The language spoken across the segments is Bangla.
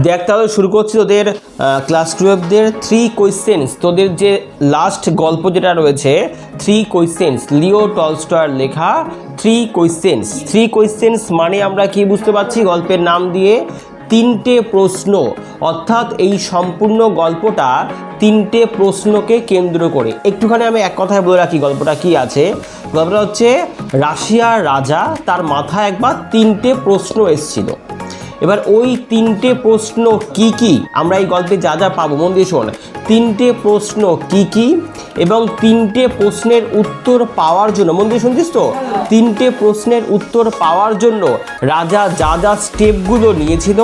দেখ তাহলে শুরু করছি তোদের ক্লাস 12দের 3 কোয়েশ্চেন্স। তোদের যে লাস্ট গল্প যেটা রয়েছে 3 কোয়েশ্চেন্স, লিও টলস্টয়ের লেখা 3 কোয়েশ্চেন্স মানে আমরা কি বুঝতে পারছি? গল্পের নাম দিয়ে 3টে প্রশ্ন, অর্থাৎ এই সম্পূর্ণ গল্পটা 3টে প্রশ্নকে কেন্দ্র করে। একটুখানি আমি এক কথায় বলে রাখি গল্পটা কি আছে। গল্পটা হচ্ছে রাশিয়ার রাজা, তার মাথায় একবার 3টে প্রশ্ন এসেছিল। এবার ওই 3টে প্রশ্ন কি কি আমরা এই গল্পে যা যা পাবো, মন দিয়ে শোন। 3টে প্রশ্ন কি কি এবং 3টে প্রশ্নের উত্তর পাওয়ার জন্য, মন দিয়ে শুনছিস তো, 3টে প্রশ্নের উত্তর পাওয়ার জন্য রাজা যা যা স্টেপগুলো নিয়েছিল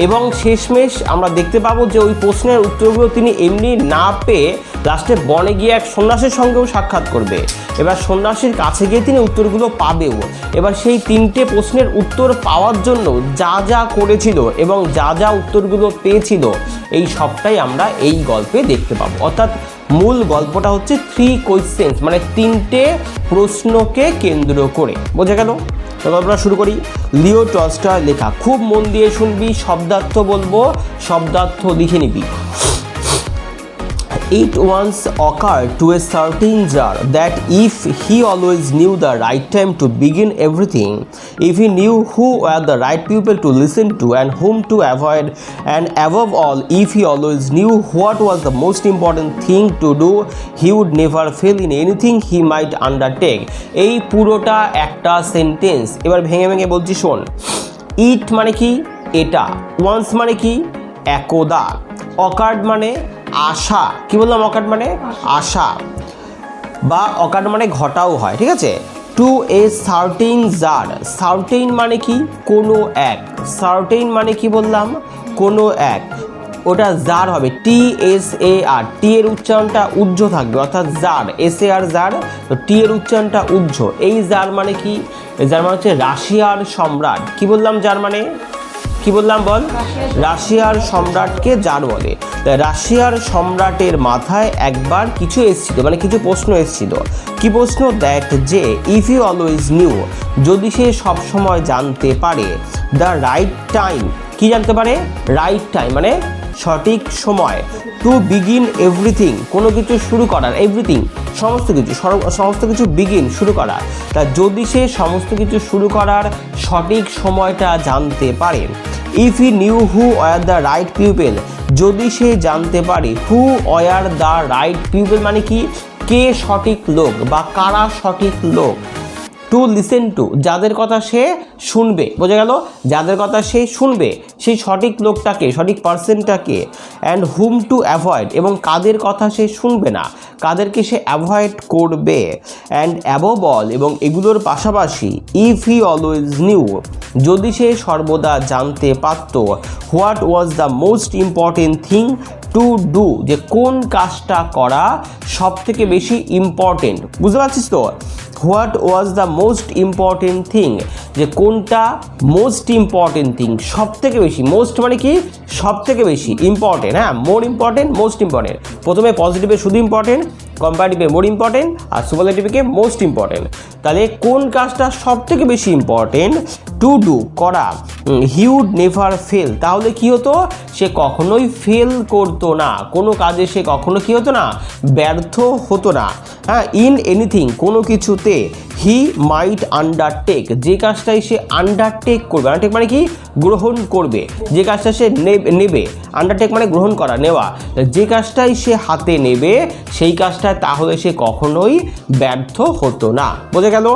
এবং শেষমেশ আমরা দেখতে পাবো যে ওই প্রশ্নের উত্তরগুলো তিনি এমনি না পেয়ে লাস্টে বনে গিয়ে এক সন্ন্যাসীর সঙ্গেও সাক্ষাৎ করবে। এবার সন্ন্যাসীর কাছে গিয়ে তিনি উত্তরগুলো পাবেও। এবার সেই 3টে প্রশ্নের উত্তর পাওয়ার জন্য যা যা করেছিল এবং যা যা উত্তরগুলো পেয়েছিল, এই সবটাই আমরা এই গল্পে দেখতে পাবো। অর্থাৎ মূল গল্পটা হচ্ছে 3 কোয়েশ্চেন্স, মানে 3টে প্রশ্নকে কেন্দ্র করে। বোঝা গেল? তো গল্পটা শুরু করি। লিও টলস্টয়ের লেখা, খুব মন দিয়ে শুনবি, শব্দার্থ বলবো, শব্দার্থ লিখে নিবি। It once occurred to a certain Tsar that if he always knew the right time to begin everything, if he knew who were the right people to listen to and whom to avoid, and above all, if he always knew what was the most important thing to do, he would never fail in anything he might undertake. এই পুরোটা একটা সেন্টেন্স, এবার ভেঙে ভেঙে বলছি শোন। ইট মানে কি? এটা। ওয়ান্স মানে কি? একদা। অকার্ড মানে আশা। কি বললাম? অকার্ড মানে আশা, বা অকার্ড মানে ঘটাও হয়, ঠিক আছে। To a certain czar, certain মানে কি? কোনো এক। সার্টেইন মানে কি বললাম? কোনো এক। ওটা জার হবে, TSAR, টি এর উচ্চারণটা উজ্জ থাকবে, অর্থাৎ জার, SAR জার, তো টি এর উচ্চারণটা উজ্জ। এই জার মানে কি? জার মানে হচ্ছে রাশিয়ার সম্রাট। কি বললাম? জার মানে কি বললাম? বল। রাশিয়ার সম্রাটকে জার বলে। রাশিয়ার সম্রাটের মাথায় একবার কিছু এসেছিল, মানে কিছু প্রশ্ন এসেছিল। কি প্রশ্ন? দ্যাট যে ইফ ইউ অলওয়েজ নিউ, যদি সে সব সময় জানতে পারে, দ্য রাইট টাইম, কি জানতে পারে? রাইট টাইম মানে সঠিক সময়, টু বিগিন এভরিথিং, কোনো কিছু শুরু করার, এভরিথিং সমস্ত কিছু বিগিন শুরু করা, তা যদি সে সমস্ত কিছু শুরু করার সঠিক সময়টা জানতে পারে, if he knew who were the right people, যদি সে জানতে পারে হু ওয়ার দ্য রাইট পিপল মানে কি? কে সঠিক লোক বা কারা সঠিক লোক। টু লিসেন টু, যাদের কথা সে শুনবে। বোঝা গেল? যাদের কথা সে শুনবে, সেই সঠিক লোকটাকে, সঠিক পার্সনটাকে। অ্যান্ড হুম টু অ্যাভয়েড, এবং কাদের কথা সে শুনবে না, কাদেরকে সে অ্যাভয়েড করবে। অ্যান্ড অ্যাবভ অল, এবং এগুলোর পাশাপাশি, ইফ হি অলওয়েজ নিউ, যদি সে সর্বদা জানতে পারত, what was the most important thing to do, যে কোন কাজটা করা সব থেকে বেশি ইম্পর্টেন্ট। বুঝতে পারছিস তো? What was the most important thing, যে কোনটা মোস্ট ইম্পর্টেন্ট থিং, সব থেকে বেশি। মোস্ট মানে কি? সব থেকে বেশি। ইম্পর্টেন্ট, হ্যাঁ, মোর ইম্পর্টেন্ট, মোস্ট ইম্পর্টেন্ট। প্রথমে পজিটিভে শুধু ইম্পর্টেন্ট, কম্পারেটিভে মোর ইম্পর্টেন্ট, আর সুপারলেটিভে মোস্ট ইম্পর্টেন্ট। তাহলে কোন কাজটা সব থেকে বেশি ইম্পর্টেন্ট? টু ডু, করা। হি উড নেভার ফেল, তাহলে কি হতো? সে কখনোই ফেল করতো না, কোনো কাজে সে কখনো কি হতো না? ব্যর্থ হতো না। হ্যাঁ, ইন এনিথিং, কোনো কিছুতে, হি মাইট আন্ডারটেক, যে কাজটাই সে আন্ডারটেক করবে। আন্ডারটেক মানে কি? গ্রহণ করবে। যে কাজটা সে নেবে, আন্ডারটেক মানে গ্রহণ করা, নেওয়া। যে কাজটাই সে হাতে নেবে, সেই কাজটায় তাহলে সে কখনোই ব্যর্থ হতো না। বোঝা গেল?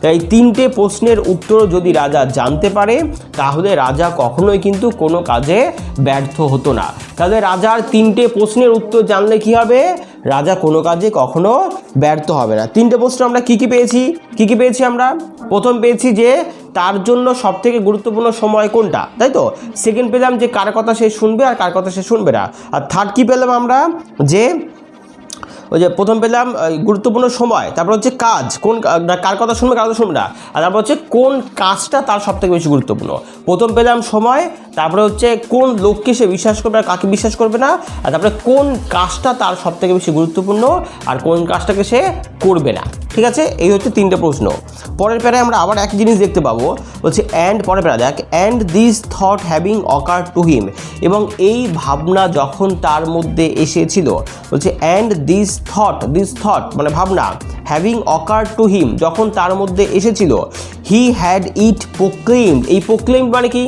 তাই 3টে প্রশ্নের উত্তর যদি রাজা জানতে পারে, তাহলে রাজা কখনোই কিন্তু কোনো কাজে ব্যর্থ হতো না। তাহলে রাজার 3টে প্রশ্নের উত্তর জানলে কি হবে? রাজা কোনো কাজে কখনো ব্যর্থ হবে না। 3টে প্রশ্ন আমরা কি কি পেয়েছি আমরা? প্রথম পেয়েছি যে তার জন্য সবথেকে গুরুত্বপূর্ণ সময় কোনটা, তাই তো। সেকেন্ড পেলাম যে কার কথা সে শুনবে আর কার কথা সে শুনবে না। আর থার্ড কি পেলাম আমরা? যে ওই যে প্রথম পেলাম গুরুত্বপূর্ণ সময়, তারপর হচ্ছে কাজ, কোন কার কথা শুনবে, কার কথা শুনবে না, আর তারপর হচ্ছে কোন কাজটা তার সবথেকে বেশি গুরুত্বপূর্ণ। প্রথম পেলাম সময়, তারপরে হচ্ছে কোন লোককে সে বিশ্বাস করবে আর কাকে বিশ্বাস করবে না, আর তারপরে কোন কাজটা তার সবথেকে বেশি গুরুত্বপূর্ণ আর কোন কাজটাকে সে করবে না। ঠিক আছে, এই হচ্ছে 3টে প্রশ্ন। পরের প্যারায় আমরা আবার এক জিনিস দেখতে পাবো, বলছে অ্যান্ড, পরের প্যারা দেখ, and this thought having ochre to him, এবং এই ভাবনা যখন তার মধ্যে এসেছিল, বলছে অ্যান্ড দিস থট মানে ভাবনা, হ্যাভিং অকার টু হিম যখন তার মধ্যে এসেছিল, হি হ্যাড ইট প্রোক্লেইমড। এই প্রোক্লেইমড মানে কি?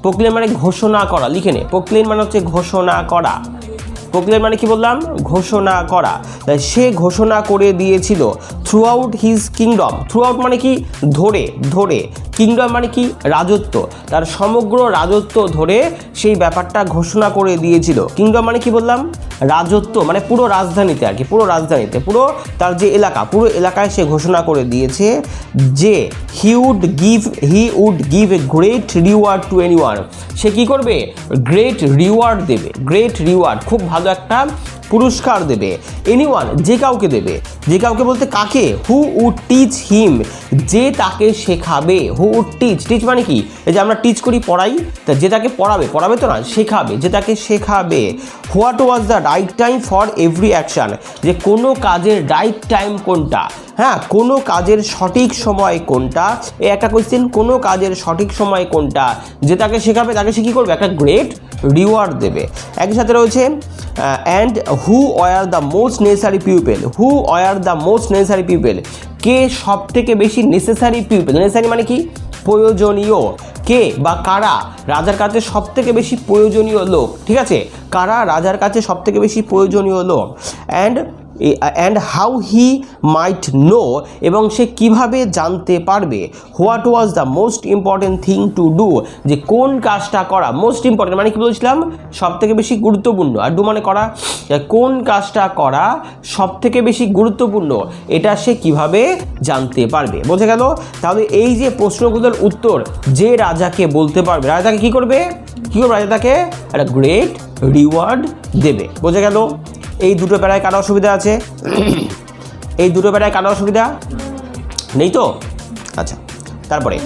প্রোক্লেম মানে ঘোষণা করা, লিখে নে। প্রোক্লেম মানে হচ্ছে ঘোষণা করা। প্রোক্লেম মানে কি বললাম? ঘোষণা করা। তাই সে ঘোষণা করে দিয়েছিল through out his kingdom. Through out মানে কি? ধরে ধরে। কিংডম মানে কি? রাজত্ব। তার সমগ্র রাজত্ব ধরে সেই ব্যাপারটা ঘোষণা করে দিয়েছিল। কিংডম মানে কি বললাম? রাজত্ব, মানে পুরো রাজধানীতে আর কি, পুরো রাজধানীতে, পুরো তার যে এলাকা, পুরো এলাকায় সে ঘোষণা করে দিয়েছে যে he would give a great reward to anyone. সে কি করবে? গ্রেট রিওয়ার্ড দেবে। গ্রেট রিওয়ার্ড, খুব ভালো একটা পুরস্কার দেবে। এনিওয়ান, যে কাউকে দেবে। যে কাউকে বলতে কাকে? হু উড টিচ হিম, যে তাকে শেখাবে। হু উড টিচ, টিচ মানে কি? এই যে আমরা টিচ করি, পড়াই, তা যে তাকে পড়াবে, পড়াবে তো না, শেখাবে, যে তাকে শেখাবে। What was the right time for every action, যে কোনো কাজের রাইট টাইম কোনটা, হ্যাঁ, কোনো কাজের সঠিক সময় কোনটা। এই একটা কোয়েশ্চেন, কোনো কাজের সঠিক সময় কোনটা, যে তাকে শেখাবে তাকে সে কী করবে? একটা গ্রেট রিওয়ার্ড দেবে। একই সাথে রয়েছে and who were the most necessary people. Who were the most necessary people, কে সব থেকে বেশি নেসেসারি পিপল। নেসেসারি মানে কি? প্রয়োজনীয়। কে বা কারা রাজার কাছে সব থেকে বেশি প্রয়োজনীয় লোক। ঠিক আছে, কারা রাজার কাছে সব থেকে বেশি প্রয়োজনীয় লোক। And how he might know, এবং সে কিভাবে জানতে পারবে। What was the most important thing to do, যে কোন কাজটা করা। মোস্ট ইম্পর্টেন্ট মানে কি বলছিলাম? সব থেকে বেশি গুরুত্বপূর্ণ। আর ডু মানে করা। কোন কাজটা করা সব থেকে বেশি গুরুত্বপূর্ণ, এটা সে কিভাবে জানতে পারবে। বোঝা গেল? তাহলে এই যে প্রশ্নগুলোর উত্তর যে রাজাকে বলতে পারবে, রাজা তাকে কী করবে? রাজা তাকে একটা গ্রেট রিওয়ার্ড দেবে। বোঝা গেল? এই দুটো প্যারায় কারো অসুবিধা আছে? এই দুটো প্যারায় কারো অসুবিধা নেই তো? আচ্ছা, তারপরে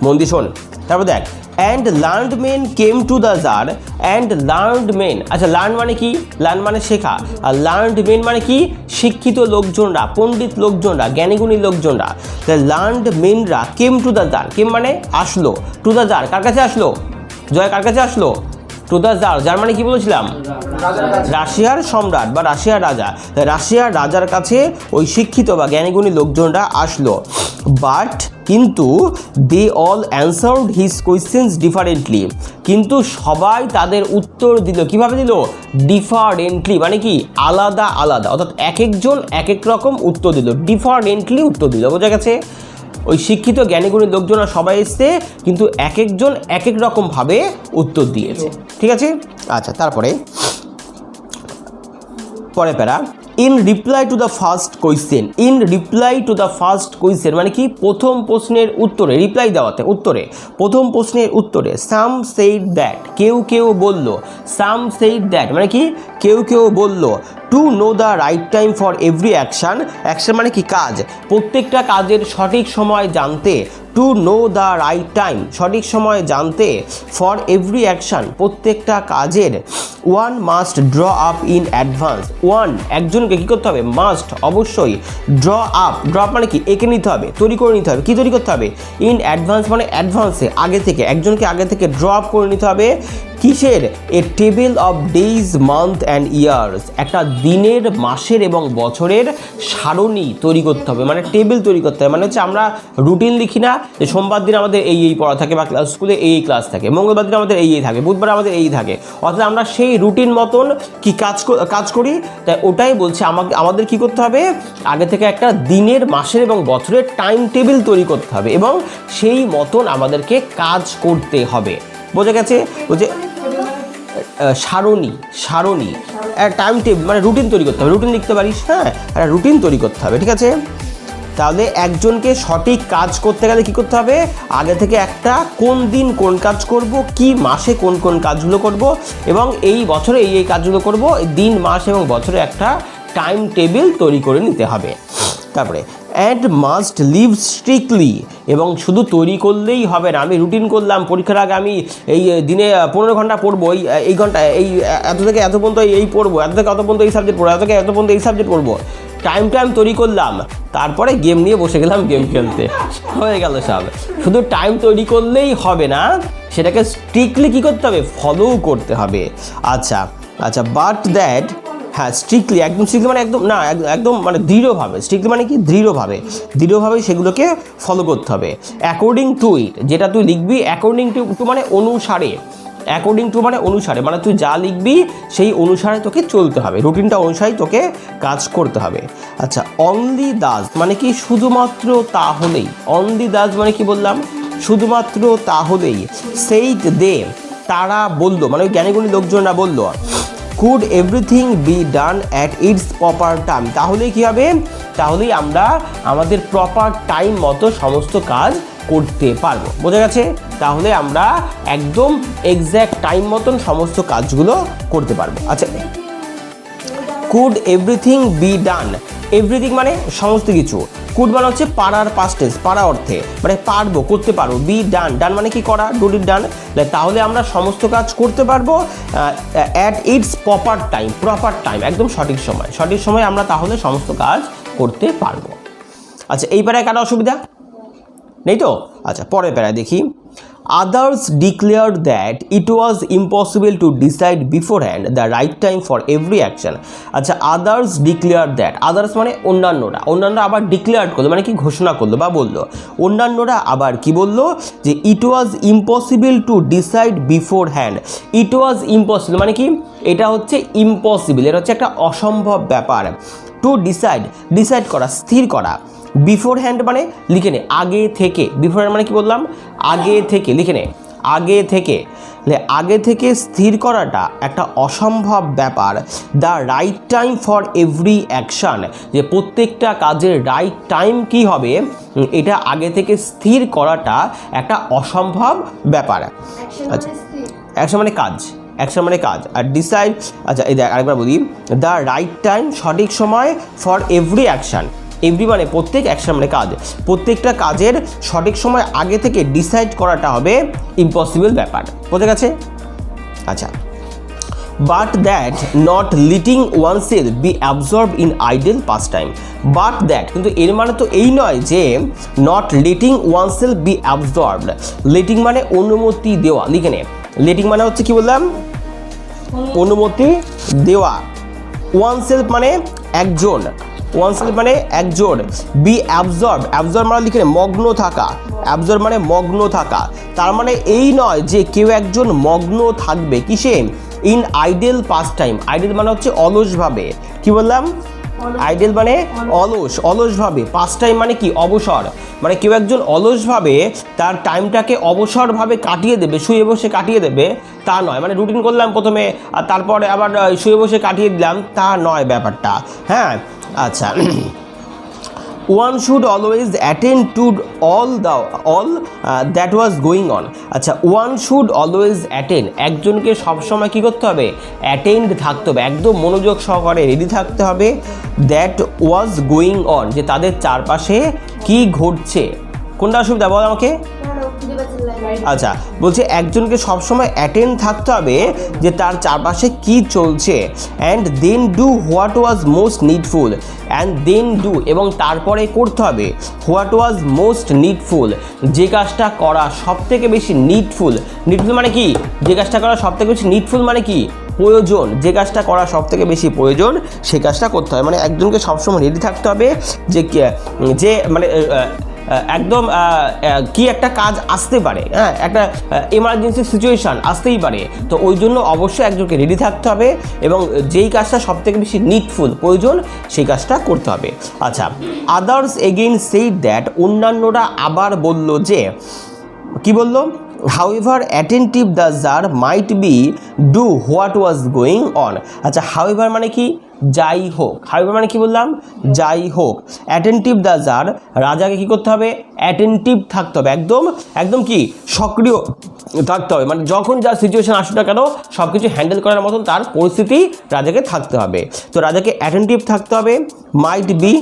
মন দিয়ে শোন। তারপর দেখ, and learned men came to the czar. And learned men, আচ্ছা লার্ন মানে কি? লার্ন মানে শেখা। আর লার্নড মেন মানে কি? শিক্ষিত লোকজনরা, পণ্ডিত লোকজনরা, জ্ঞানীগুণী লোকজনরা। লার্নড মেনরা came to the czar. Came মানে আসলো। টু দ্য জার, কার কাছে আসলো? জয় কার কাছে আসলো? Two the jar. জার মানে কি বলেছিলাম? রাশিয়ার সম্রাট বা রাশিয়ার রাজা। রাশিয়ার রাজার কাছে ওই শিক্ষিত বা জ্ঞানীগুণী লোকজনরা আসলো। বাট, কিন্তু they all answered his questions differently, কিন্তু সবাই তাদের উত্তর দিল। কিভাবে দিল? ডিফারেন্টলি মানে কি? আলাদা আলাদা, অর্থাৎ এক একজন এক এক রকম উত্তর দিল। ডিফারেন্টলি উত্তর দিল। বোঝা গেছে? ওই শিক্ষিত জ্ঞানীগুণী লোকজনরা সবাই এসছে, কিন্তু এক একজন এক এক রকমভাবে উত্তর দিয়েছে। ঠিক আছে? আচ্ছা, তারপরে পরে প্যারা, in reply to the first question. In reply to the first question মানে কি? প্রথম প্রশ্নের উত্তরে, রিপ্লাই দেওয়াতে, উত্তরে, প্রথম প্রশ্নের উত্তরে। সাম সেইড দ্যাট, কেউ কেউ বলল। সাম সেইড দ্যাট মানে কি? কেউ কেউ বলল। To know the right time for every action. Action মানে কি? কাজ। প্রত্যেকটা কাজের সঠিক সময় জানতে। To know the right time, সঠিক সময় জানতে। ফর এভরি অ্যাকশান, প্রত্যেকটা কাজের। One must draw up in advance. One, একজনকে কী করতে হবে? মাস্ট, অবশ্যই। ড্র আপ, ড্র আপ মানে কি? এঁকে নিতে হবে, তৈরি করে নিতে হবে। কী তৈরি করতে হবে? ইন অ্যাডভান্স মানে অ্যাডভান্সে, আগে থেকে, একজনকে আগে থেকে ড্র আপ করে নিতে হবে। কিসের? A table of days, month and years, একটা দিনের, মাসের এবং বছরের সারণী তৈরি করতে হবে। মানে টেবিল তৈরি করতে হবে। মানে হচ্ছে আমরা রুটিন লিখি না যে সোমবার দিন আমাদের এই পড়া থাকে, বা স্কুলে এই ক্লাস থাকে, মঙ্গলবার দিন আমাদের এই থাকে, বুধবার আমাদের এই থাকে, অর্থাৎ আমরা সেই রুটিন মতন কি কাজ করি। তাই ওটাই বলছে আমাদের কি করতে হবে? আগে থেকে একটা দিনের, মাসের এবং বছরের টাইম টেবিল তৈরি করতে হবে, এবং সেই মতন আমাদেরকে কাজ করতে হবে। বোঝা গেছে? বলছে সারণী, টাইম টেবিল মানে রুটিন তৈরি করতে হবে। রুটিন লিখতে পারিস? হ্যাঁ, একটা রুটিন তৈরি করতে হবে। ঠিক আছে? তাহলে একজনকে সঠিক কাজ করতে গেলে কী করতে হবে? আগে থেকে একটা কোন দিন কোন কাজ করব, কি মাসে কোন কোন কাজগুলো করব, এবং এই বছরে এই কাজগুলো করব, দিন, মাস এবং বছরে একটা টাইম টেবিল তৈরি করে নিতে হবে। তারপরে অ্যান্ড মাস্ট লিভ স্ট্রিক্টলি, এবং শুধু তৈরি করলেই হবে না, আমি রুটিন করলাম পরীক্ষার আগে আমি এই দিনে 15 ঘন্টা পড়বো, এই ঘন্টা এই এত থেকে এত পর্যন্ত এই পড়বো, এত থেকে এত পর্যন্ত এই সাবজেক্ট পড়বো, এত থেকে এত পর্যন্ত এই সাবজেক্ট পড়বো, টাইম তৈরি করলাম, তারপরে গেম নিয়ে বসে গেলাম গেম খেলতে, হয়ে গেল সব। শুধু টাইম তৈরি করলেই হবে না, সেটাকে স্ট্রিক্টলি কী করতে হবে, ফলোও করতে হবে। আচ্ছা আচ্ছা, বাট দ্যাট, হ্যাঁ স্ট্রিক্টলি, একদম স্ট্রিক্টলি মানে একদম না, একদম মানে দৃঢ়ভাবে, স্ট্রিক্টলি মানে কি দৃঢ়ভাবে সেগুলোকে ফলো করতে হবে। অ্যাকর্ডিং টু ইট, যেটা তুই লিখবি অ্যাকর্ডিং টু মানে অনুসারে, অ্যাকর্ডিং টু মানে অনুসারে, মানে তুই যা লিখবি সেই অনুসারে তোকে চলতে হবে, রুটিনটা অনুসারে তোকে কাজ করতে হবে। আচ্ছা, অনলি দাস মানে কি শুধুমাত্র তাহলেই, অনলি দাস মানে কি বললাম, শুধুমাত্র তাহলেই, সেইট দে তারা বললো, মানে ওই জ্ঞানীগুণী লোকজনরা বললো, could everything be done at it's proper time, তাহলেই কী হবে, তাহলেই আমরা আমাদের প্রপার টাইম মতো সমস্ত কাজ করতে পারবো, বোঝা গেছে? তাহলে আমরা একদম এক্স্যাক্ট টাইম মতন সমস্ত কাজগুলো করতে পারবো। আচ্ছা, could everything be done, everything মানে সমস্ত কিছু, কুড মানে হচ্ছে পারার পাস্ট টেন্স, পারা অর্থে মানে পারবো, করতে পারবো, বি ডান, ডান মানে কি করা, ডু ইট ডান, তাহলে আমরা সমস্ত কাজ করতে পারবো অ্যাট ইটস প্রপার টাইম, একদম সঠিক সময় আমরা তাহলে সমস্ত কাজ করতে পারবো। আচ্ছা, এই প্যারায় কারো অসুবিধা নেই তো? আচ্ছা, পরের প্যারায় দেখি, others declared that it was impossible to decide beforehand the right time for every action. আচ্ছা, আদার্স ডিক্লেয়ার দ্যাট, আদার্স মানে অন্যান্যরা আবার ডিক্লেয়ার করলো মানে কি ঘোষণা করলো বা বললো, অন্যান্যরা আবার কি বললো, যে it was impossible to decide beforehand, it was impossible মানে কি, এটা হচ্ছে ইম্পসিবল, এটা হচ্ছে একটা অসম্ভব ব্যাপার, টু ডিসাইড করা, স্থির করা, বিফোরহ্যান্ড মানে লিখে নে আগে থেকে, বিফোরহ্যান্ড মানে কি বললাম, আগে থেকে, লিখে নে আগে থেকে স্থির করাটা একটা অসম্ভব ব্যাপার, the right time for every action, যে প্রত্যেকটা কাজের রাইট টাইম কি হবে, এটা আগে থেকে স্থির করাটা একটা অসম্ভব ব্যাপার। আচ্ছা, অ্যাকশন মানে কাজ, আর ডিসাইড, আচ্ছা এই দেখ আরেকবার বলি, দ্য রাইট টাইম সঠিক সময়, ফর এভরি অ্যাকশান, এভরি মানে প্রত্যেক, অ্যাকশন মানে কাজ, প্রত্যেকটা কাজের সঠিক সময় আগে থেকে ডিসাইড করাটা হবে ইম্পসিবল ব্যাপার, বোঝা গেছে? আচ্ছা, but that not letting oneself be absorb in idle pass time, but that কিন্তু এর মানে তো এই নয় যে not letting oneself be absorbed, letting মানে অনুমতি দেওয়া, লিখে নে, লেটিং মানে হচ্ছে কি বললাম, অনুমতি দেওয়া, ওয়ানসেলফ মানে একজন, বি অ্যাবজর্ব মানে লিখে মগ্ন থাকা, তার মানে এই নয় যে কেউ একজন মগ্ন থাকবে কিসে, in idle pass time, idol মানে হচ্ছে অলসভাবে, কি বললাম, আইডল মানে অলসভাবে, পাস টাইম মানে কি অবসর, মানে কেউ একজন অলসভাবে তার টাইমটাকে অবসরভাবে কাটিয়ে দেবে, শুয়ে বসে কাটিয়ে দেবে, তা নয়, মানে রুটিন করলাম প্রথমে আর তারপরে আবার শুয়ে বসে কাটিয়ে দিলাম, তা নয় ব্যাপারটা। হ্যাঁ, আচ্ছা, one should always attend to all that was going on, আচ্ছা ওয়ান শুড অলওয়েজ অ্যাটেন্ড, একজনকে সবসময় কী করতে হবে, অ্যাটেন্ড থাকতে হবে, একদম মনোযোগ সহকারে রেডি থাকতে হবে, দ্যাট ওয়াজ গোয়িং অন, যে তাদের চারপাশে কি ঘটছে, কোনটা অসুবিধা বল আমাকে? আচ্ছা, বলছে একজনকে সবসময় অ্যাটেন্ড থাকতে হবে যে তার চারপাশে কি চলছে, and then do what was most needful, এবং তারপরে করতে হবে হোয়াট ওয়াজ মোস্ট নিডফুল, যে কাজটা করা সব থেকে বেশি নিডফুল মানে কি, যে কাজটা করা সব থেকে বেশি নিডফুল মানে কি প্রয়োজন, যে কাজটা করা সব থেকে বেশি প্রয়োজন সেই কাজটা করতে হবে, মানে একজনকে সবসময় রেডি থাকতে হবে যে মানে একদম কি একটা কাজ আসতে পারে, হ্যাঁ একটা এমার্জেন্সি সিচুয়েশান আসতেই পারে, তো ওই জন্য অবশ্যই একজনকে রেডি থাকতে হবে এবং যেই কাজটা সবথেকে বেশি নিডফুল প্রয়োজন সেই কাজটা করতে হবে। আচ্ছা, আদার্স এগেইন সেইড দ্যাট, অন্যান্যরা আবার বলল যে, কি বলল, however attentive the czar might be do what was going on, আচ্ছা হাউএভার মানে কি, যাই হোক, হাউএভার মানে কি বললাম, যাই হোক। অ্যাটেন্টিভ দ্য জার, রাজাকে কি করতে হবে, অ্যাটেন্টিভ থাকতে হবে, একদম একদম কি সক্রিয় থাকতে হবে, মানে যখন যা সিচুয়েশন আসুক না কেন সব কিছু হ্যান্ডেল করার মতন তার পরিস্থিতি রাজাকে থাকতে হবে। তো রাজাকে অ্যাটেন্টিভ থাকতে হবে, মাইট বি,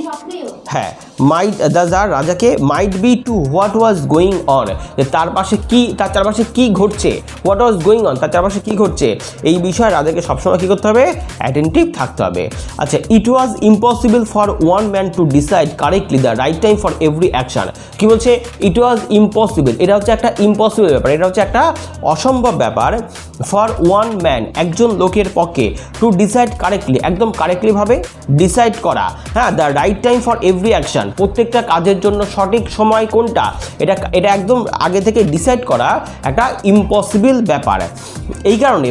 হ্যাঁ মাইট দ্য জার রাজাকে might be to what was going on, তার পাশে কি, তার চারপাশে কি ঘটছে, হোয়াট ওয়াজ গোয়িং অন, তার চারপাশে কি ঘটছে এই বিষয়ে রাজাকে সবসময় কী করতে হবে, অ্যাটেন্টিভ থাকতে হবে। আচ্ছা, it was impossible for one man to decide correctly the right time for every action. কী বলছে, ইট ওয়াজ ইম্পসিবল, এটা হচ্ছে একটা ইম্পসিবল ব্যাপার, এটা হচ্ছে একটা অসম্ভব ব্যাপার, ফর ওয়ান ম্যান একজন লোকের পক্ষে, টু ডিসাইড কারেক্টলি একদম কারেক্টলিভাবে ডিসাইড করা, হ্যাঁ the right time for every action, প্রত্যেকটা কাজের জন্য সঠিক সময় কোনটা এটা একদম আগে থেকে ডিসাইড করা একটা ইম্পসিবল ব্যাপার। এই কারণে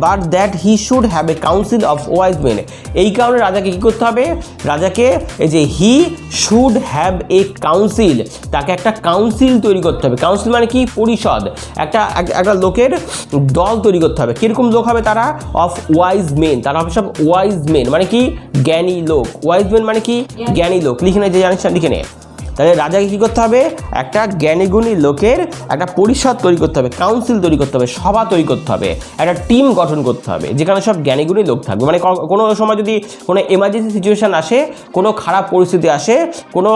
but that he should have a council of wise men, এই কারণে রাজাকে কী করতে হবে, রাজাকে এই যে he should have a council, তাকে একটা কাউন্সিল তৈরি করতে হবে। কাউন্সিল মানে কি, পরিষদ, একটা লোকের দল তৈরি করতে হবে। কীরকম লোক হবে তারা, অফ ওয়াইজ মেন, তারা হবে সব ওয়াইজ মেন মানে কি, জ্ঞানী লোক। ওয়াইজ মেন মানে কি, জ্ঞানী লোক। লিখে নে, যে জানিস না লিখে নে। তাহলে রাজাকে কী করতে হবে, একটা জ্ঞানীগুণী লোকের একটা পরিষদ তৈরি করতে হবে, কাউন্সিল তৈরি করতে হবে, সভা তৈরি করতে হবে, একটা টিম গঠন করতে হবে যেখানে সব জ্ঞানীগুণী লোক থাকবে। মানে কোনো সময় যদি কোনো এমার্জেন্সি সিচুয়েশান আসে, কোনো খারাপ পরিস্থিতি আসে, কোনো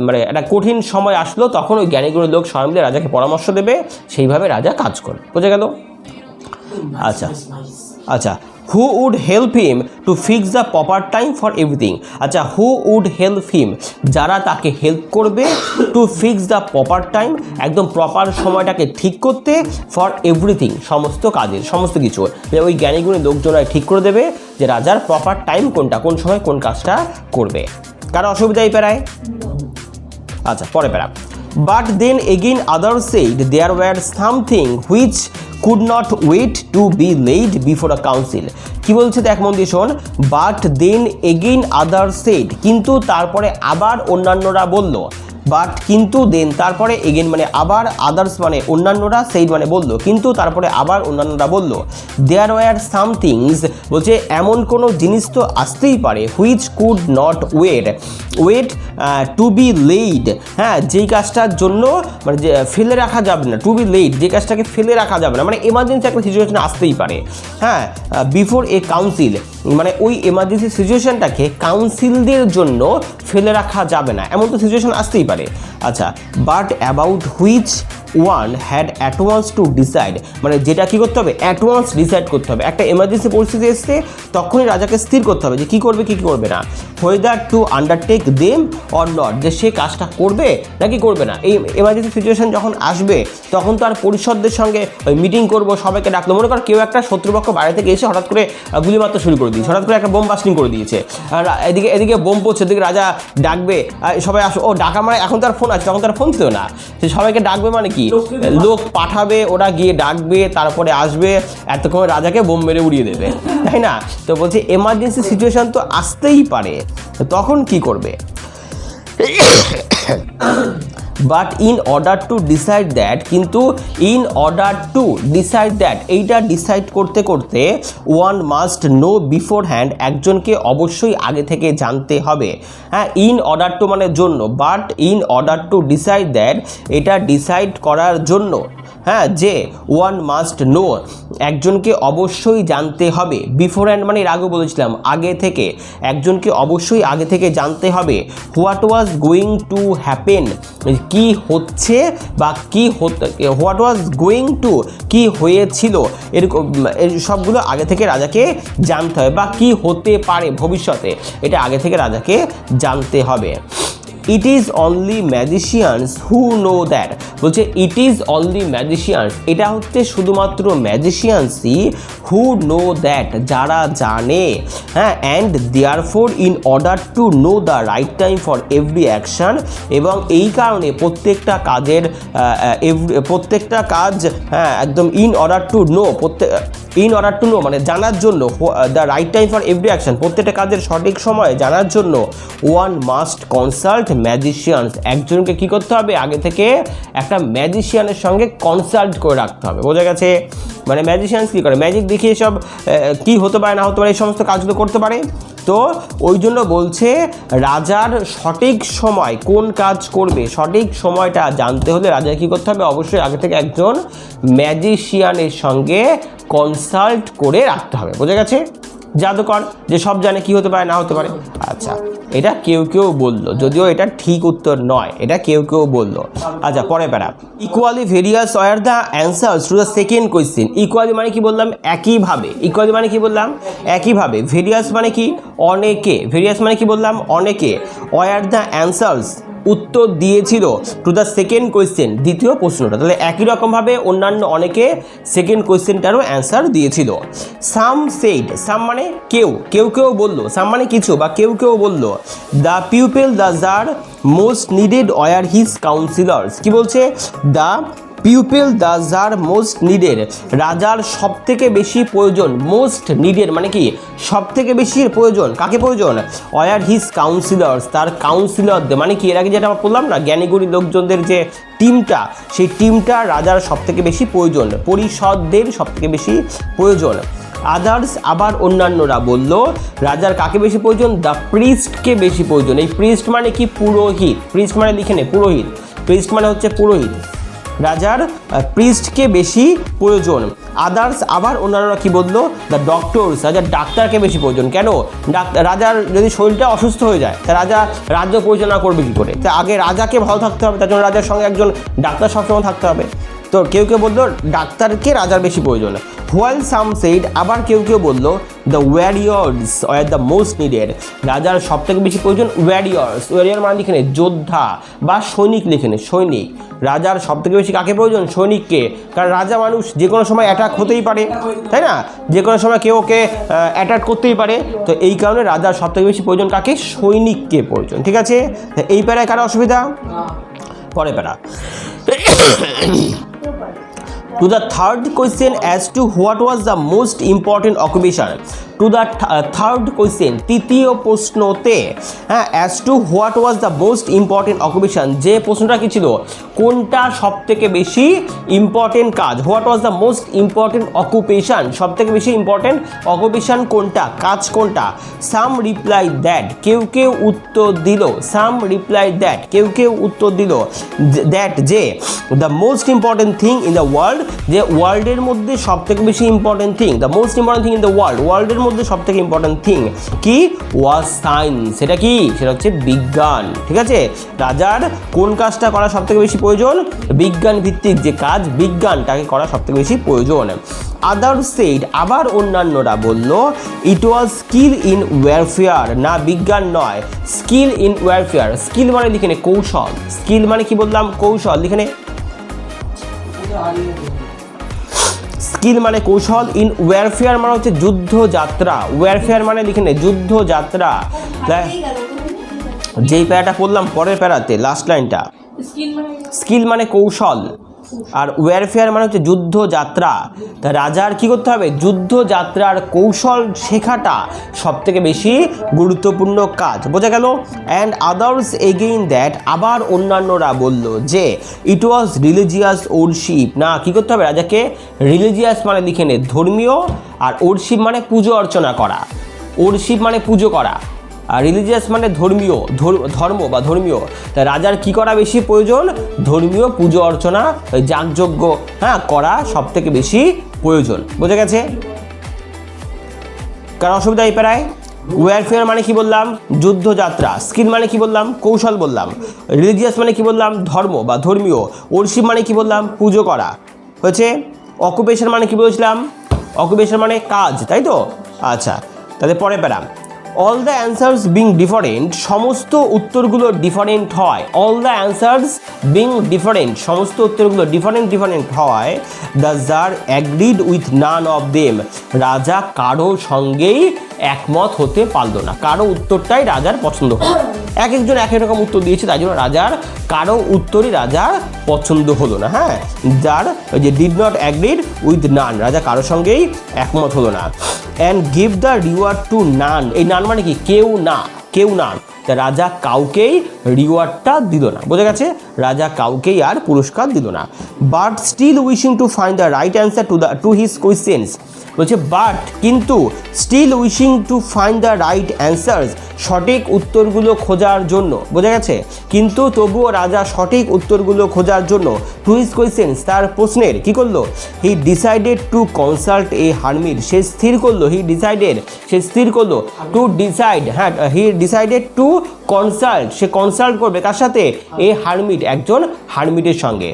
মানে একটা কঠিন সময় আসলো, তখন ওই জ্ঞানীগুণী লোক সবাই মিলে রাজাকে পরামর্শ দেবে, সেইভাবে রাজা কাজ করে। বোঝা গেল? আচ্ছা আচ্ছা, who would help him to fix the proper time for everything. আচ্ছা, হু উড হেল্প হিম, যারা তাকে হেল্প করবে, to fix the proper time, একদম প্রপার সময়টাকে ঠিক করতে, ফর এভরিথিং, সমস্ত কাজের সমস্ত কিছু ওই জ্ঞানীগুণী লোকজনরা ঠিক করে দেবে যে রাজার প্রপার টাইম কোনটা, কোন সময় কোন কাজটা করবে। কারো অসুবিধাই পেরায়? আচ্ছা, পরে পেরা। But then again others said there were something which could not wait to be laid before a council. কী বলছে দেখ মন দিয়ে শোন, but then again others said, কিন্তু তারপরে আবার অন্যান্যরা বলল, বাট কিন্তু দেন তারপরে এগেন মানে আবার, আদার্স মানে অন্যান্যরা, সেইড মানে বললো, কিন্তু তারপরে আবার অন্যান্যরা বলল, দেয়ার ওয়ার সাম থিংস, বলছে এমন কোনো জিনিস তো আসতেই পারে, which could not wait to be laid, হ্যাঁ যেই কাজটার জন্য মানে যে ফেলে রাখা যাবে না, টু বি লেইড যে কাজটাকে ফেলে রাখা যাবে না, মানে এমার্জেন্সি একটা সিচুয়েশন আসতেই পারে, হ্যাঁ বিফোর এ কাউন্সিল, মানে ওই এমার্জেন্সি সিচুয়েশনটাকে কাউন্সিলদের জন্য ফেলে রাখা যাবে না, এমন তো সিচুয়েশন আসতেই পারে। আচ্ছা, but about which one had at once to decide, মানে যেটা কী করতে হবে, অ্যাট ওয়ান্স ডিসাইড করতে হবে। একটা এমার্জেন্সি পরিস্থিতি এসছে, তখনই রাজাকে স্থির করতে হবে যে কী করবে কী করবে না, whether two undertake them or not, যে সে কাজটা করবে নাকি করবে না। এই এমার্জেন্সি সিচুয়েশন যখন আসবে, তখন তো আর পরিষদদের সঙ্গে মিটিং করবো, সবাইকে ডাকলো। মনে কর কেউ একটা শত্রুপক্ষ বাইরে থেকে এসে হঠাৎ করে গুলি মারতে শুরু করে দিয়েছে, হঠাৎ করে একটা বোম বাস্টিং করে দিয়েছে, আর এদিকে বোম পড়ছে, এদিকে রাজা ডাকবে সবাই আসো, ও ডাকা মানে এখন তার ফোন আছে, তখন তার ফোন ছিল না, সে সবাইকে ডাকবে মানে কি, লোক পাঠাবে, ওরা গিয়ে ডাকবে, তারপরে আসবে, এতক্ষণ রাজাকে বোম মেরে উড়িয়ে দেবে, তাই না? তো বলছে এমার্জেন্সি সিচুয়েশন তো আসতেই পারে, তখন কি করবে? But in order to decide that, কিন্তু in order to decide that, এইটা ডিসাইড করতে করতে one must know beforehand, একজনকে অবশ্যই আগে থেকে জানতে হবে, হ্যাঁ ইন অর্ডার টু মানে জন্য, but in order to decide that, এটা ডিসাইড করার জন্য, হ্যাঁ যে ওয়ান মাস্ট নো, একজনকে অবশ্যই জানতে হবে, বিফোর হ্যান্ড মানে এর আগে বলেছিলাম আগে থেকে, একজনকে অবশ্যই আগে থেকে জানতে হবে, what was going to happen, কি হচ্ছে বা কি হোয়াট ওয়াজ গোয়িং টু, কি হয়েছিল, এরকম সবগুলো আগে থেকে রাজাকে জানতে হবে, বা কি হতে পারে ভবিষ্যতে, এটা আগে থেকে রাজাকে জানতে হবে। It is only magicians who know that, বলছে ইট ইজ অনলি ম্যাজিশিয়ানস, এটা হচ্ছে শুধুমাত্র ম্যাজিশিয়ানসই, হু নো দ্যাট যারা জানে, হ্যাঁ and therefore in order to know the right time for every action, এবং এই কারণে প্রত্যেকটা কাজ, হ্যাঁ একদম in order to know, in order to know মানে জানার জন্য, the right time for every action প্রত্যেকটা কাজের সঠিক সময় জানার জন্য, ওয়ান মাস্ট কনসাল্ট ম্যাজিশিয়ানস, একজনকে কী করতে হবে আগে থেকে একটা ম্যাজিশিয়ানের সঙ্গে কনসাল্ট করে রাখতে হবে। বোঝা গেছে? মানে ম্যাজিশিয়ানস কী করে, ম্যাজিক দেখিয়ে সব কী হতে পারে না হতে পারে এই সমস্ত কাজগুলো করতে পারে। তো ওই জন্য বলছে রাজার সঠিক সময় কোন কাজ করবে, সঠিক সময়টা জানতে হলে রাজার কী করতে হবে, অবশ্যই আগে থেকে একজন ম্যাজিশিয়ানের সঙ্গে কনসাল্ট করে রাখতে হবে। বোঝা গেছে? জাদুকর যে সব জানে কি হতে পারে না হতে পারে। আচ্ছা, এটা কেউ কেউ বললো, যদিও এটা ঠিক উত্তর নয়, এটা কেউ কেউ বললো। আচ্ছা, পরে para, equally various were the answers to the second question. Equally মানে কি বললাম, একইভাবে। ইকুয়ালি মানে কি বললাম, একইভাবে। ভেরিয়াস মানে কি, অনেকে। ভেরিয়াস মানে কি বললাম, অনেকে। ওয়ার দ্য অ্যান্সার্স, উত্তর দিয়েছিল, টু দ্য সেকেন্ড কোয়েশ্চেন, দ্বিতীয় প্রশ্নটা। তাহলে একই রকমভাবে অন্যান্য অনেকে সেকেন্ড কোয়েশ্চেনটারও অ্যান্সার দিয়েছিল। সাম সেইড, সাম মানে কেউ, কেউ কেউ বললো, সাম মানে কিছু বা কেউ কেউ বললো, দ্য পিপল দ্য যার most needed were his councillors. কি বলছে, দ্য পিপল দ্য যার মোস্ট নিডেড, রাজার সব থেকে বেশি প্রয়োজন। মোস্ট নিডেড মানে কি, সব থেকে বেশি প্রয়োজন, কাকে প্রয়োজন, ওয়ার হিজ কাউন্সিলর্স, তার কাউন্সিলরদের, মানে কি এর আগে যেটা আমরা বললাম না, জ্ঞানীগুণী লোকজনদের যে টিমটা, সেই টিমটা রাজার সব থেকে বেশি প্রয়োজন, পরিষদদের সব থেকে বেশি প্রয়োজন। আদার্স, আবার অন্যান্যরা বলল, রাজার কাকে বেশি প্রয়োজন, দ্য প্রিস্টকে বেশি প্রয়োজন। এই প্রিস্ট মানে কি, পুরোহিত। প্রিস্ট মানে লিখে নে, পুরোহিত। প্রিস্ট মানে হচ্ছে পুরোহিত। রাজার প্রিস্টকে বেশি প্রয়োজন। আদার্স, আবার অন্যান্যরা কি বললো, দ্য ডক্টরস, রাজার ডাক্তারকে বেশি প্রয়োজন। কেন, রাজার যদি শরীরটা অসুস্থ হয়ে যায়, তা রাজা রাজ্য পরিচালনা করবে কী করে? তা আগে রাজাকে ভালো থাকতে হবে, তার জন্য রাজার সঙ্গে একজন ডাক্তার সবসময় থাকতে হবে। তো কেউ কেউ বললো ডাক্তারকে রাজার বেশি প্রয়োজন। হোয়াইল সাম সেইড, আবার কেউ কেউ বললো, the Warriors are the most needed, রাজার সব থেকে বেশি প্রয়োজন ওয়ারিয়র্স। ওয়ারিয়র মানে লিখে নে যোদ্ধা বা সৈনিক, লিখে নে সৈনিক। রাজার সব থেকে বেশি কাকে প্রয়োজন, সৈনিককে। কারণ রাজা মানুষ, যে কোনো সময় অ্যাটাক হতেই পারে, তাই না, যে কোনো সময় কেউ ওকে অ্যাটাক করতেই পারে। তো এই কারণে রাজার সব থেকে বেশি প্রয়োজন কাকে, সৈনিককে প্রয়োজন। ঠিক আছে, এই প্যারায় কারো অসুবিধা? পরে প্যারা, to the third question as to what was the most important occupation. To the third question, তৃতীয় প্রশ্নতে, হ্যাঁ, as to what was the most important occupation, যে প্রশ্নটা কি ছিল, কোনটা সব থেকে বেশি ইম্পর্টেন্ট কাজ। What was the most important occupation, সব থেকে বেশি ইম্পর্টেন্ট অকুপেশন কোনটা, কাজ কোনটা। সাম রিপ্লাই দ্যাট, কেউ কেউ উত্তর দিল। সাম রিপ্লাই দ্যাট, কেউ কেউ উত্তর দিল দ্যাট, যে the most important thing in the world, যে ওয়ার্ল্ডের মধ্যে সব থেকে বেশি important thing, the most important thing in the world, ওয়ার্ল্ডের মধ্যে সব থেকে ইম্পর্টেন্ট থিং কি, ওয়াজ সায়েন্স। সেটা কি, সেটা হচ্ছে বিজ্ঞান। ঠিক আছে, রাজার কোন কাজটা করা সব থেকে বেশি প্রয়োজন, বিজ্ঞান ভিত্তিক যে কাজ, বিজ্ঞানটাকে করা সব থেকে বেশি প্রয়োজন। আদার সেইড, আবার অন্যান্যরা বলল, ইট ওয়াজ স্কিল ইন ওয়ারফেয়ার, না বিজ্ঞান নয়, স্কিল ইন ওয়ারফেয়ার। স্কিল মানে লিখে নে কৌশল, স্কিল মানে কি বললাম, কৌশল, লিখে নে স্কিল মানে কৌশল। ইন ওয়ারফেয়ার মানে হচ্ছে যুদ্ধযাত্রা, ওয়ারফেয়ার মানে লিখে নে যুদ্ধযাত্রা। যেই প্যারাটা পড়লাম পরের প্যারাতে লাস্ট লাইনটা, স্কিল মানে কৌশল, আর ওয়ারফেয়ার মানে হচ্ছে যুদ্ধযাত্রা। তা রাজার কি করতে হবে, যুদ্ধযাত্রার কৌশল শেখাটা সব থেকে বেশি গুরুত্বপূর্ণ কাজ। বোঝা গেল? অ্যান্ড আদার্স এগেইন দ্যাট, আবার অন্যান্যরা বলল যে ইট ওয়াজ রিলিজিয়াস ওরশিপ, না কি করতে হবে, রাজাকে রিলিজিয়াস মানে লিখে নে ধর্মীয়, আর ওরশিপ মানে পুজো অর্চনা করা। ওরশিপ মানে পুজো করা, আর রিলিজিয়াস মানে ধর্মীয়, ধর্ম বা ধর্মীয়। তা রাজার কি করা বেশি প্রয়োজন, ধর্মীয় পুজো অর্চনা, যাগযজ্ঞ, হ্যাঁ, করা সব থেকে বেশি প্রয়োজন। বোঝা গেছে? কারণ অসুবিধা এই প্রায়। ওয়ারফেয়ার মানে কি বললাম, যুদ্ধযাত্রা। স্কিল মানে কি বললাম, কৌশল বললাম। রিলিজিয়াস মানে কি বললাম, ধর্ম বা ধর্মীয়। ওরশিপ মানে কি বললাম, পুজো করা। হয়েছে? অকুপেশন মানে কি বলেছিলাম, অকুপেশন মানে কাজ, তাই তো? আচ্ছা, তাহলে পরে para, all the answers being different, সমস্ত উত্তরগুলো ডিফারেন্ট হয়। All the answers being different, সমস্ত উত্তরগুলো ডিফারেন্ট হয়। The czar agreed with none of them, রাজা কারো সঙ্গেই একমত হতে পারলো না, কারো উত্তরটাই রাজার পছন্দ হলো। এক একজন এক এক রকম উত্তর দিয়েছে, তাই জন্য রাজার কারো উত্তরই রাজার পছন্দ হলো না। হ্যাঁ, যার ওই যে ডিড নট অ্যাগ্রিড উইথ নান, রাজা কারো সঙ্গেই একমত হলো না। And give the reward two নান, এই নান মানে কি, কেউ না, কেউ না। তা রাজা কাউকেই রিওয়ার্ডটা দিল না, বোঝা গেছে? রাজা কাউকেই আর পুরস্কার দিল না। But still wishing to find the right answer to his questions, বলছে বাট কিন্তু still wishing to find the right answers, সঠিক উত্তরগুলো খোঁজার জন্য, বোঝা গেছে? কিন্তু তবুও রাজা সঠিক উত্তরগুলো খোঁজার জন্য টু হিজ কোয়েশ্চেন্স, তার প্রশ্নের কী করলো? He decided to consult a hermit, সে স্থির করলো, সে স্থির করলো টু ডিসাইড, হ্যাঁ হি ডিসাইডেড টু কনসাল্ট, সে কনসাল্ট করবে কার সাথে? এ হারমিট, একজন হারমিটের সঙ্গে।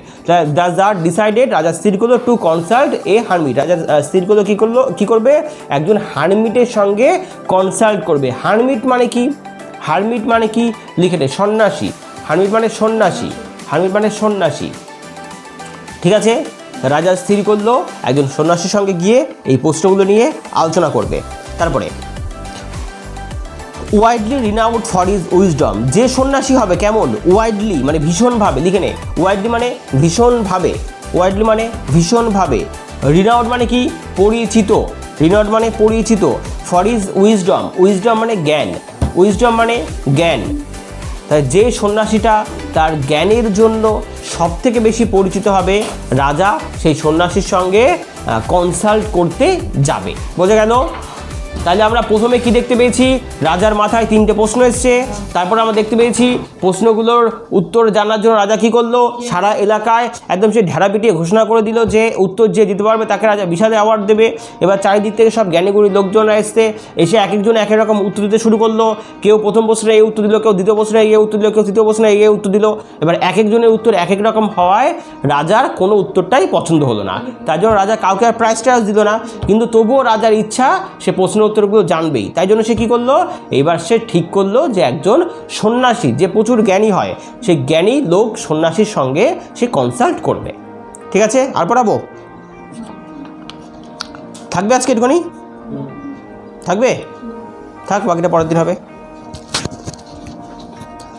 রাজা ডিসাইডেড, রাজা স্থির করলো টু কনসাল্ট এ হারমিট, রাজা স্থির করলো কী করবে? একজন হারমিটের সঙ্গে কনসাল্ট করবে। হারমিট মানে কি? হারমিট মানে কি? লিখে দে, সন্ন্যাসী। হারমিট মানে সন্ন্যাসী, হারমিট মানে সন্ন্যাসী, ঠিক আছে? রাজা স্থির করলো একজন সন্ন্যাসীর সঙ্গে গিয়ে এই প্রশ্নগুলো নিয়ে আলোচনা করবে। তারপরে ওয়াইডলি রিনাউড ফর হিজ উইজডম, যে সন্ন্যাসী হবে কেমন? ওয়াইডলি মানে ভীষণভাবে, লিখে নে, ওয়াইডলি মানে ভীষণভাবে, ওয়াইডলি মানে ভীষণভাবে, রিনাউড মানে কি? পরিচিত, রিনাউড মানে পরিচিত, ফর হিজ উইজডম, উইজডম মানে জ্ঞান, উইজডম মানে জ্ঞান। তাই যে সন্ন্যাসীটা তার জ্ঞানের জন্য সবথেকে বেশি পরিচিত হবে, রাজা সেই সন্ন্যাসীর সঙ্গে কনসাল্ট করতে যাবে, বোঝা গেল? তাহলে আমরা প্রথমে কি দেখতে পেয়েছি? রাজার মাথায় 3টে প্রশ্ন এসছে। তারপর আমরা দেখতে পেয়েছি প্রশ্নগুলোর উত্তর জানার জন্য রাজা কী করলো? সারা এলাকায় একদম সে ঢেড়া পিটিয়ে ঘোষণা করে দিল যে উত্তর যে দিতে পারবে তাকে রাজা বিশাল অ্যাওয়ার্ড দেবে। এবার চারিদিক থেকে সব জ্ঞানীগুণী লোকজনরা এসছে, এসে এক একজন এক এক রকম উত্তর দিতে শুরু করলো। কেউ প্রথম প্রশ্নে এই উত্তর দিল, কেউ দ্বিতীয় প্রশ্নে এই উত্তর দিল, কেউ তৃতীয় প্রশ্নে এই উত্তর দিল। এবার এক একজনের উত্তর এক এক রকম হওয়ায় রাজার কোনো উত্তরটাই পছন্দ হলো না। তার জন্য রাজা কাউকে আর প্রাইজ টাইজ দিল না, কিন্তু তবুও রাজার ইচ্ছা সে প্রশ্ন উত্তরগুলো জানবেই। তাই জন্য সে কী করলো? এবার সে ঠিক করলো যে একজন সন্ন্যাসী যে প্রচুর জ্ঞানী হয়, সেই জ্ঞানী লোক সন্ন্যাসীর সঙ্গে সে কনসাল্ট করবে। ঠিক আছে, আর পড়াবো? থাকবে আজকে একটুখানি? থাকবে? থাক, বাকিটা পরের দিন হবে।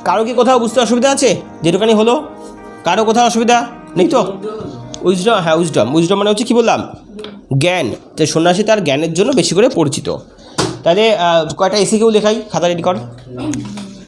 কারো কি কোথাও বুঝতে অসুবিধা আছে? যেটুখানি হলো কারো কোথাও অসুবিধা নেই তো? উইজডম, হ্যাঁ উইজডম, উইজডম মানে হচ্ছে কী বললাম? জ্ঞান। যে সন্ন্যাসী তার জ্ঞানের জন্য বেশি করে পরিচিত। তাহলে কয়টা এসি কেউ লেখাই, খাতা রেডি কর।